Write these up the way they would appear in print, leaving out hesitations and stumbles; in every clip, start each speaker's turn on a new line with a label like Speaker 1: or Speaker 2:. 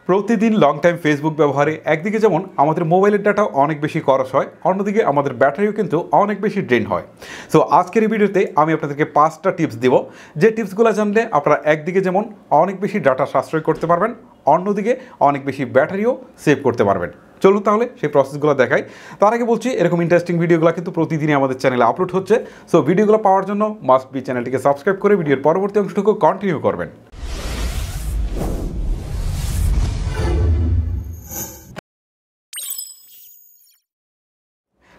Speaker 1: প্রতিদিন long time Facebook ব্যবহারে একদিকে যেমন আমাদের মোবাইলের ডাটা অনেক বেশি খরচ হয়, অন্যদিকে আমাদের ব্যাটারিও কিন্তু অনেক বেশি ড্রেন হয়। সো আজকের এই ভিডিওতে আমি আপনাদেরকে 5টা টিপস দেব, যে টিপসগুলো জানলে আপনারা একদিকে যেমন অনেক বেশি ডাটা সাশ্রয় করতে পারবেন, অন্যদিকে অনেক বেশি ব্যাটারিও সেভ করতে পারবেন। চলুন তাহলে সেই প্রসেসগুলো দেখাই। তার আগে বলছি, এরকম ইন্টারেস্টিং ভিডিওগুলো কিন্তু প্রতিদিনই আমাদের চ্যানেলে আপলোড হচ্ছে। সো ভিডিওগুলো পাওয়ার জন্য মাস্ট বি চ্যানেলটিকে সাবস্ক্রাইব করে ভিডিওর পরবর্তী অংশটুকু কন্টিনিউ করবেন।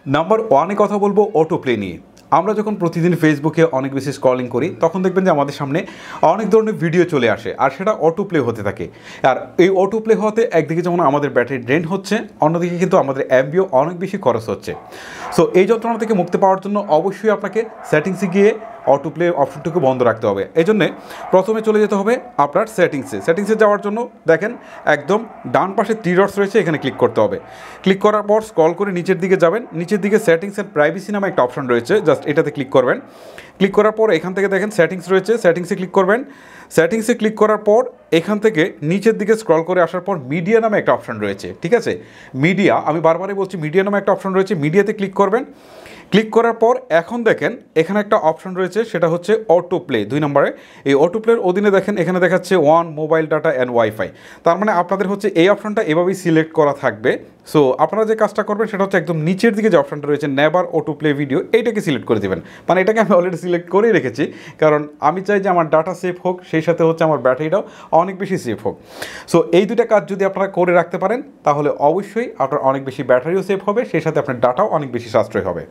Speaker 1: নাম্বার 1-এ কথা বলবো অটো প্লে নিয়ে। আমরা যখন প্রতিদিন ফেসবুকে অনেক বেশি স্ক্রলিং করি, তখন দেখবেন যে আমাদের সামনে অনেক ধরনের ভিডিও চলে আসে, আর সেটা অটো প্লে হতে থাকে। আর এই অটো প্লে হওয়াতে একদিকে যেমন আমাদের ব্যাটারি ড্রেন হচ্ছে, অন্যদিকে কিন্তু আমাদের এমবিও অনেক বেশি খরচ হচ্ছে। সো এই যন্ত্রণা থেকে মুক্তি পাওয়ার জন্য অবশ্যই আপনাকে সেটিংসে গিয়ে অটো প্লে অপশনটুকু বন্ধ রাখতে হবে। এই জন্যে প্রথমে চলে যেতে হবে আপনার সেটিংসে যাওয়ার জন্য দেখেন একদম ডান পাশে 3 ডটস রয়েছে, এখানে ক্লিক করতে হবে। ক্লিক করার পর স্ক্রল করে নিচের দিকে যাবেন, নিচের দিকে সেটিংস অ্যান্ড প্রাইভেসি নামে একটা অপশন রয়েছে, জাস্ট এটাতে ক্লিক করবেন। ক্লিক করার পর এখান থেকে দেখেন সেটিংস রয়েছে, সেটিংসে ক্লিক করবেন। সেটিংসে ক্লিক করার পর এখান থেকে নিচের দিকে স্ক্রল করে আসার পর মিডিয়া নামে একটা অপশন রয়েছে, ঠিক আছে? মিডিয়া, আমি বারবারই বলছি, মিডিয়া নামে একটা অপশন রয়েছে, মিডিয়াতে ক্লিক করবেন। ক্লিক করার পর এখন দেখেন এখানে একটা অপশন রয়েছে, সেটা হচ্ছে অটো প্লে 2 নম্বরে। এই অটো প্লের অধীনে দেখেন এখানে দেখাচ্ছে মোবাইল ডাটা অ্যান্ড ওয়াইফাই। তার মানে আপনাদের হচ্ছে এই অপশনটা এভাবেই সিলেক্ট করা থাকবে। সো আপনারা যে কাজটা করবেন সেটা হচ্ছে একদম নিচের দিকে যে অপশনটা রয়েছে নেভার অটো প্লে ভিডিও, এইটাকে সিলেক্ট করে দেবেন। মানে এটাকে আমি অলরেডি সিলেক্ট করেই রেখেছি, কারণ আমি চাই যে আমার ডাটা সেভ হোক, সেই সাথে হচ্ছে আমার ব্যাটারিটাও অনেক বেশি সেভ হোক। সো এই দুটো কাজ যদি আপনারা করে রাখতে পারেন, তাহলে অবশ্যই আপনার অনেক বেশি ব্যাটারিও সেভ হবে, সেই সাথে আপনার ডাটাও অনেক বেশি সাশ্রয় হবে।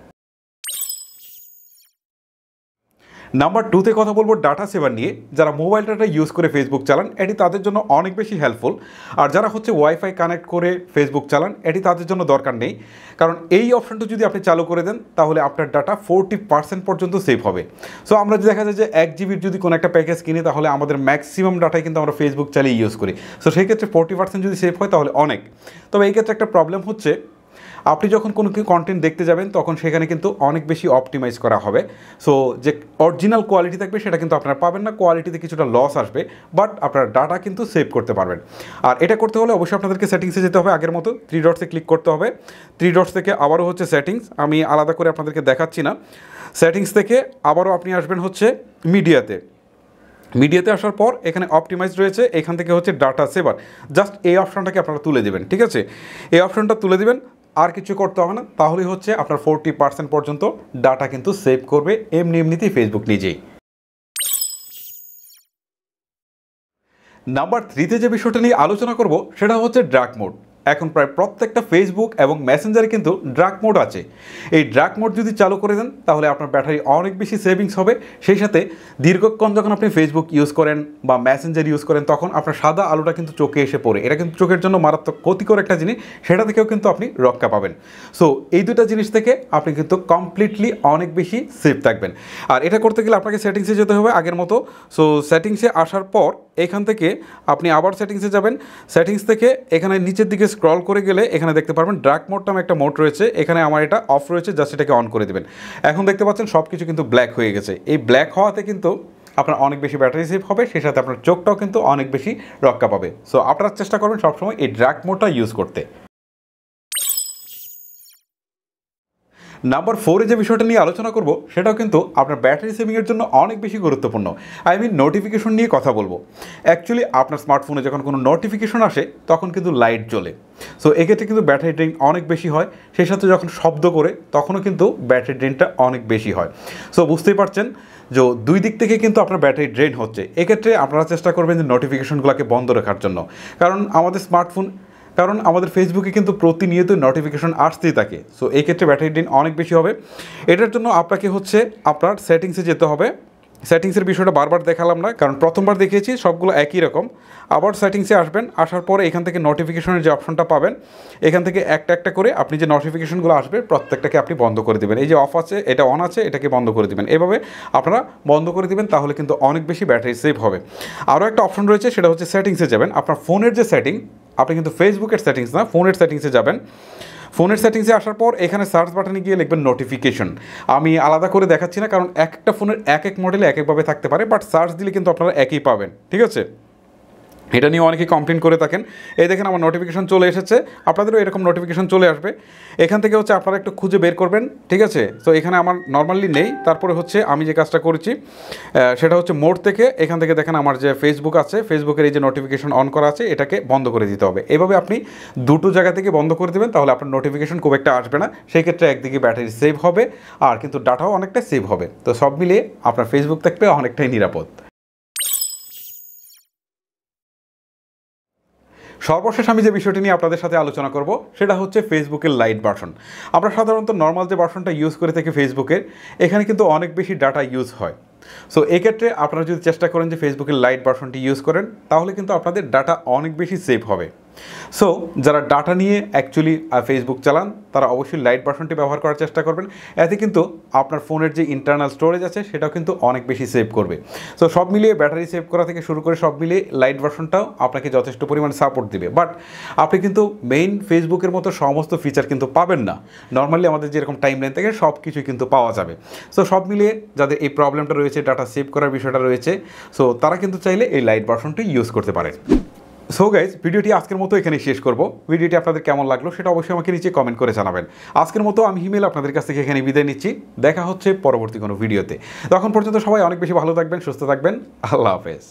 Speaker 1: নাম্বার 2-তে কথা বলবো ডাটা সেভার নিয়ে। যারা মোবাইল ডাটা ইউজ করে ফেসবুক চালান, এটি তাদের জন্য অনেক বেশি হেল্পফুল। আর যারা হচ্ছে ওয়াইফাই কানেক্ট করে ফেসবুক চালান, এটি তাদের জন্য দরকার নেই, কারণ এই অপশনটা যদি আপনি চালু করে দেন, তাহলে আপনার ডাটা 40% পর্যন্ত সেভ হবে। সো আমরা দেখা যায় যে 1 জিবির যদি কোনো একটা প্যাকেজ কিনি, তাহলে আমাদের ম্যাক্সিমাম ডাটাই কিন্তু আমরা ফেসবুক চালিয়ে ইউজ করি। সো সেই ক্ষেত্রে 40% যদি সেভ হয় তাহলে অনেক। তবে এই ক্ষেত্রে একটা প্রবলেম হচ্ছে, আপনি যখন কোনো কন্টেন্ট দেখতে যাবেন, তখন সেখানে কিন্তু অনেক বেশি অপটিমাইজ করা হবে। সো যে অরিজিনাল কোয়ালিটি থাকবে সেটা কিন্তু আপনারা পাবেন না, কোয়ালিটিতে কিছুটা লস আসবে, বাট আপনার ডাটা কিন্তু সেভ করতে পারবেন। আর এটা করতে হলে অবশ্যই আপনাদেরকে সেটিংসে যেতে হবে, আগের মতো 3 ডটসে ক্লিক করতে হবে। 3 ডটস থেকে আবারও হচ্ছে সেটিংস, আমি আলাদা করে আপনাদেরকে দেখাচ্ছি না। সেটিংস থেকে আবারও আপনি আসবেন হচ্ছে মিডিয়াতে আসার পর এখানে অপটিমাইজ রয়েছে, এখান থেকে হচ্ছে ডাটা সেভার। জাস্ট এই অপশনটাকে আপনারা তুলে দেবেন, ঠিক আছে? এই অপশনটা তুলে দেবেন, আর কিছু করতে হবে না, তাহলেই হচ্ছে আপনার 40% পর্যন্ত ডাটা কিন্তু সেভ করবে এমনিতেই ফেসবুক নিজেই। নাম্বার 3-তে যে বিষয়টা নিয়ে আলোচনা করব, সেটা হচ্ছে ডার্ক মোড। এখন প্রায় প্রত্যেকটা ফেসবুক এবং মেসেঞ্জারে কিন্তু ডার্ক মোড আছে। এই ডার্ক মোড যদি চালু করে দেন, তাহলে আপনার ব্যাটারি অনেক বেশি সেভিংস হবে। সেই সাথে দীর্ঘক্ষণ যখন আপনি ফেসবুক ইউজ করেন বা মেসেঞ্জার ইউজ করেন, তখন আপনার সাদা আলোটা কিন্তু চোখে এসে পড়ে। এটা কিন্তু চোখের জন্য মারাত্মক ক্ষতিকর একটা জিনিস, সেটা থেকেও কিন্তু আপনি রক্ষা পাবেন। সো এই দুটো জিনিস থেকে আপনি কিন্তু কমপ্লিটলি অনেক বেশি সেফ থাকবেন। আর এটা করতে গেলে আপনাকে সেটিংসে যেতে হবে আগের মতো। সো সেটিংসে আসার পর এখান থেকে আপনি আবার সেটিংসে যাবেন। সেটিংস থেকে এখানে নিচের দিকে স্ক্রল করে গেলে এখানে দেখতে পারবেন ডার্ক মোড নামে একটা মোড রয়েছে, এখানে আমার এটা অফ রয়েছে, জাস্ট এটাকে অন করে দেবেন। এখন দেখতে পাচ্ছেন সব কিছু কিন্তু ব্ল্যাক হয়ে গেছে। এই ব্ল্যাক হওয়াতে কিন্তু আপনার অনেক বেশি ব্যাটারি সেভ হবে, সেই সাথে আপনার চোখটাও কিন্তু অনেক বেশি রক্ষা পাবে। সো আপনারা চেষ্টা করবেন সবসময় এই ডার্ক মোডটা ইউজ করতে। নাম্বার 4-এ যে বিষয়টা নিয়ে আলোচনা করব, সেটাও কিন্তু আপনার ব্যাটারি সেভিংয়ের জন্য অনেক বেশি গুরুত্বপূর্ণ। নোটিফিকেশন নিয়ে কথা বলবো। অ্যাকচুয়ালি আপনার স্মার্টফোনে যখন কোনো নোটিফিকেশন আসে, তখন কিন্তু লাইট জ্বলে। সো এক্ষেত্রে কিন্তু ব্যাটারি ড্রেন অনেক বেশি হয়, সেই সাথে যখন শব্দ করে তখনও কিন্তু ব্যাটারি ড্রেনটা অনেক বেশি হয়। সো বুঝতেই পারছেন যে 2 দিক থেকে কিন্তু আপনার ব্যাটারি ড্রেন হচ্ছে। এক্ষেত্রে আপনারা চেষ্টা করবেন যে নোটিফিকেশনগুলোকে বন্ধ রাখার জন্য, কারণ আমাদের ফেসবুকে কিন্তু প্রতিনিয়ত নোটিফিকেশন আসতেই থাকে। সো এই ক্ষেত্রে ব্যাটারি ড্রেন অনেক বেশি হবে। এটার জন্য আপনাকে হচ্ছে আপনার সেটিংসে যেতে হবে। সেটিংসের বিষয়টা বারবার দেখালাম না, কারণ প্রথমবার দেখিয়েছি, সবগুলো একই রকম। আবার সেটিংসে আসবেন, আসার পরে এখান থেকে নোটিফিকেশনের যে অপশনটা পাবেন, এখান থেকে একটা একটা করে আপনি যে নোটিফিকেশনগুলো আসবে প্রত্যেকটাকে আপনি বন্ধ করে দেবেন। এই যে অফ আছে, এটা অন আছে, এটাকে বন্ধ করে দেবেন। এভাবে আপনারা বন্ধ করে দেবেন, তাহলে কিন্তু অনেক বেশি ব্যাটারি সেভ হবে। আরও একটা অপশন রয়েছে, সেটা হচ্ছে সেটিংসে যাবেন। আপনার ফোনের যে সেটিং, আপনি কিন্তু ফেসবুকের সেটিংস না, ফোনের সেটিংসে যাবেন। ফোনের সেটিংসে আসার পর এখানে সার্চ বাটনে গিয়ে লিখবেন নোটিফিকেশন। আমি আলাদা করে দেখাচ্ছি না, কারণ একটা ফোনের এক এক মডেলে এক একভাবে থাকতে পারে, বাট সার্চ দিলে কিন্তু আপনারা একই পাবেন, ঠিক আছে? এটা নিয়ে অনেকেই কমপ্লেন করে থাকেন। এই দেখেন আমার নোটিফিকেশন চলে এসেছে, আপনাদেরও এরকম নোটিফিকেশন চলে আসবে। এখান থেকে হচ্ছে আপনারা একটু খুঁজে বের করবেন, ঠিক আছে? তো এখানে আমার নর্মালি নেই, তারপরে হচ্ছে আমি যে কাজটা করেছি সেটা হচ্ছে মোড থেকে, এখান থেকে দেখেন আমার যে ফেসবুক আছে, ফেসবুকের এই যে নোটিফিকেশন অন করা আছে এটাকে বন্ধ করে দিতে হবে। এভাবে আপনি দুটো জায়গা থেকে বন্ধ করে দেবেন, তাহলে আপনার নোটিফিকেশন খুব একটা আসবে না। সেই ক্ষেত্রে একদিকে ব্যাটারি সেভ হবে আর কিন্তু ডাটাও অনেকটা সেভ হবে। তো সব মিলিয়ে আপনার ফেসবুক থাকবে অনেকটাই নিরাপদ। সর্বশেষ আমি যে বিষয়টি নিয়ে আপনাদের সাথে আলোচনা করব সেটা হচ্ছে ফেসবুকের লাইট ভার্সন। আমরা সাধারণত নর্মাল যে ভার্সনটা ইউজ করে থাকি ফেসবুকের, এখানে কিন্তু অনেক বেশি ডাটা ইউজ হয়। সো এক্ষেত্রে আপনারা যদি চেষ্টা করেন যে ফেসবুকের লাইট ভার্সনটি ইউজ করেন, তাহলে কিন্তু আপনাদের ডাটা অনেক বেশি সেভ হবে। সো যারা ডাটা নিয়ে অ্যাকচুয়ালি ফেসবুক চালান তারা অবশ্যই লাইট ভার্সনটি ব্যবহার করার চেষ্টা করবেন। এতে কিন্তু আপনার ফোনের যে ইন্টারনাল স্টোরেজ আছে সেটাও কিন্তু অনেক বেশি সেভ করবে। সো সব মিলিয়ে ব্যাটারি সেভ করা থেকে শুরু করে সব মিলিয়ে লাইট ভার্সনটাও আপনাকে যথেষ্ট পরিমাণে সাপোর্ট দিবে। বাট আপনি কিন্তু মেইন ফেসবুকের মতো সমস্ত ফিচার কিন্তু পাবেন না। নর্মালি আমাদের যেরকম টাইম লাইন থেকে সব কিছুই কিন্তু পাওয়া যাবে। সো সব মিলিয়ে যাদের এই প্রবলেমটা রয়েছে, ডাটা সেভ করার বিষয়টা রয়েছে, সো তারা কিন্তু চাইলে এই লাইট ভার্সনটি ইউজ করতে পারে। সো গাইজ, ভিডিওটি আজকের মতো এখানেই শেষ করব। ভিডিওটি আপনাদের কেমন লাগলো সেটা অবশ্যই আমাকে নিচে কমেন্ট করে জানাবেন। আজকের মতো আমি হিমেল আপনাদের কাছ থেকে এখানে বিদায় নিচ্ছি। দেখা হচ্ছে পরবর্তী কোনো ভিডিওতে। তখন পর্যন্ত সবাই অনেক বেশি ভালো থাকবেন, সুস্থ থাকবেন। আল্লাহ হাফেজ।